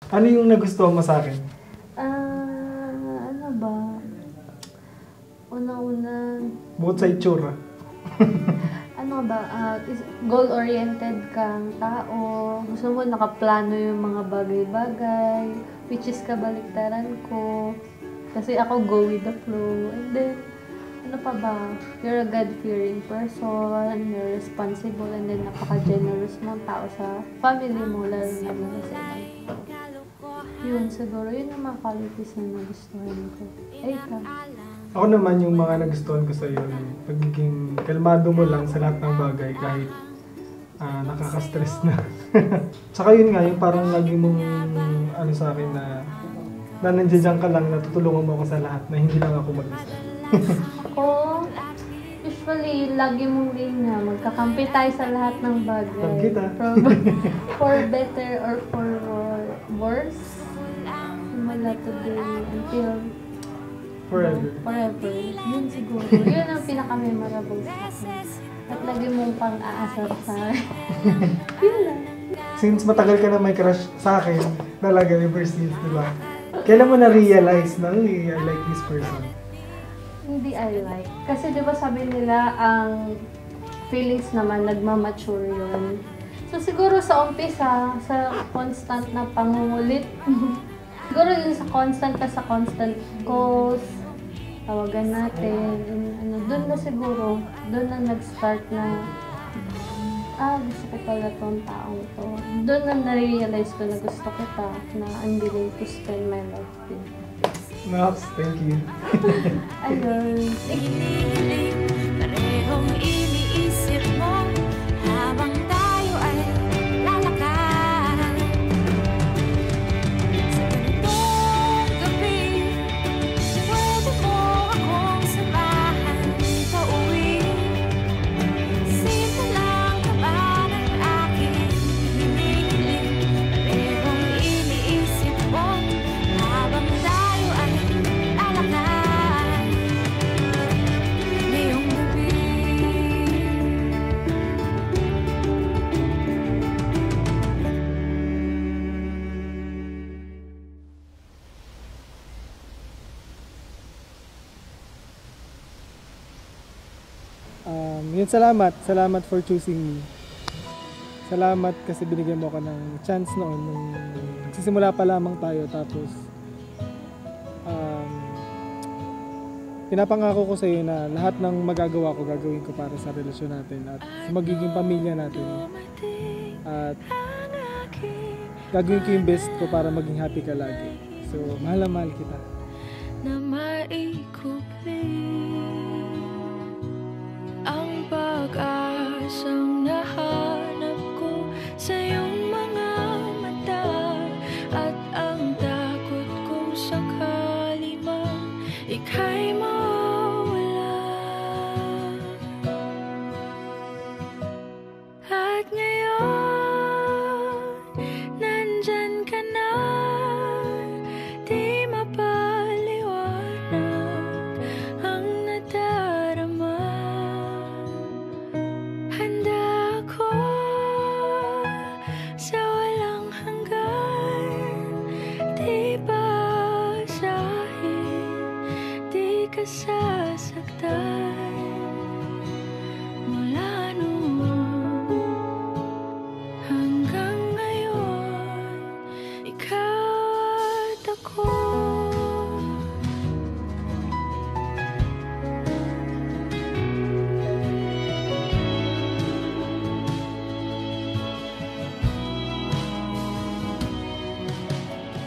Ano yung nagustuhan mo sa akin? Ano ba? Una-una, Bukod sa itsura. ano ba, goal-oriented kang tao. Gusto mo nakaplano yung mga bagay-bagay, which is kabaliktaran ko. Kasi ako go with the flow. And then, ano pa ba? You're a God-fearing person, you're responsible, and then napaka-generous mong tao sa family mo, lalo na mga sa ibang. Yun, siguro, yun ang mga qualities na nagustuhan ko. Ay, ka. Ako naman yung mga nagustuhan ko sa iyo, pagiging kalmado mo lang sa lahat ng bagay kahit nakaka-stress na. Tsaka yun nga, yung parang lagi mong ano sa akin na nandiyan ka lang, natutulungan mo ako sa lahat na hindi lang ako mag-isa. Ako, usually, lagi mong din na magkakampi tayo sa lahat ng bagay. Love kita. For better or for worse. Simula today until Forever. Forever. Yun siguro. Yun ang pinaka-memorable sa akin. At lagi mong pang-aasar sa yun lang. Since matagal ka na may crush sa akin, talaga ever since, di ba? Kailan mo na-realize na, uy, I like this person? Hindi I like. Kasi di ba sabi nila, ang feelings naman, nagmamature yun. So siguro sa umpisa, sa constant na pangungulit, siguro yun sa constant calls, tawagan natin, doon na siguro, doon na nag-start na, gusto ko pala tong taong to. Doon na na-realize ko na gusto kita, na I'm willing to spend my life with. Max, thank you. Ayun. Parehong iniisip mo habang tayo ay lalakad. Sa ganitong gabi, pwede mo akong samahan pauwi. Simple lang naman ang aking hinihiling. Parehong iniisip mo habang tayo ay lalakad. Ngayong gabi, Yun, salamat for choosing me. Salamat kasi binigyan mo ako ng chance noon nung nagsisimula pa lamang tayo, tapos pinapangako ko sa iyo na lahat ng magagawa ko gagawin ko para sa relasyon natin at sa magiging pamilya natin, at gagawin ko yung best ko para maging happy ka lagi. So mahal na mahal kita. na maikupli ang pag-asang nahanap ko sa iyong mga mata, at ang takot kong sakali man ika'y mawala. At ngayon, nandyan ka na, di mapaliwanag ang nadarama. Handa ako sa walang hanggan, di basahin, di ka sasaktan. Mula noon hanggang ngayon, ikaw at ako.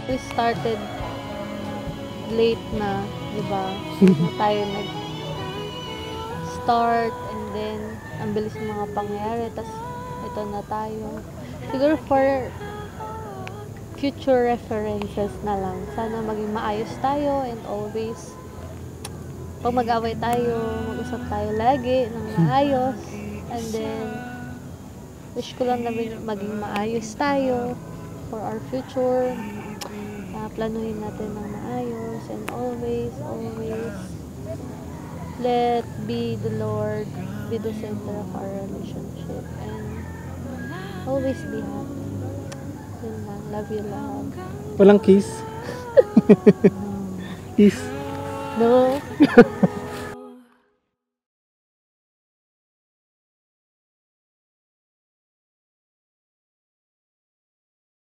We started late na, di ba? Na tayo nag-start, and then ang bilis ng mga pangyayari, tas ito na tayo. Siguro for future references na lang, sana maging maayos tayo, and always pag mag-away tayo, mag-usap tayo lagi ng maayos, and then wish ko lang na maging maayos tayo for our future. Planuhin natin ng maayos, and always let be the Lord be the center of our relationship, and always be happy. Yun lang. Love you, love. Walang kiss? Kiss. No.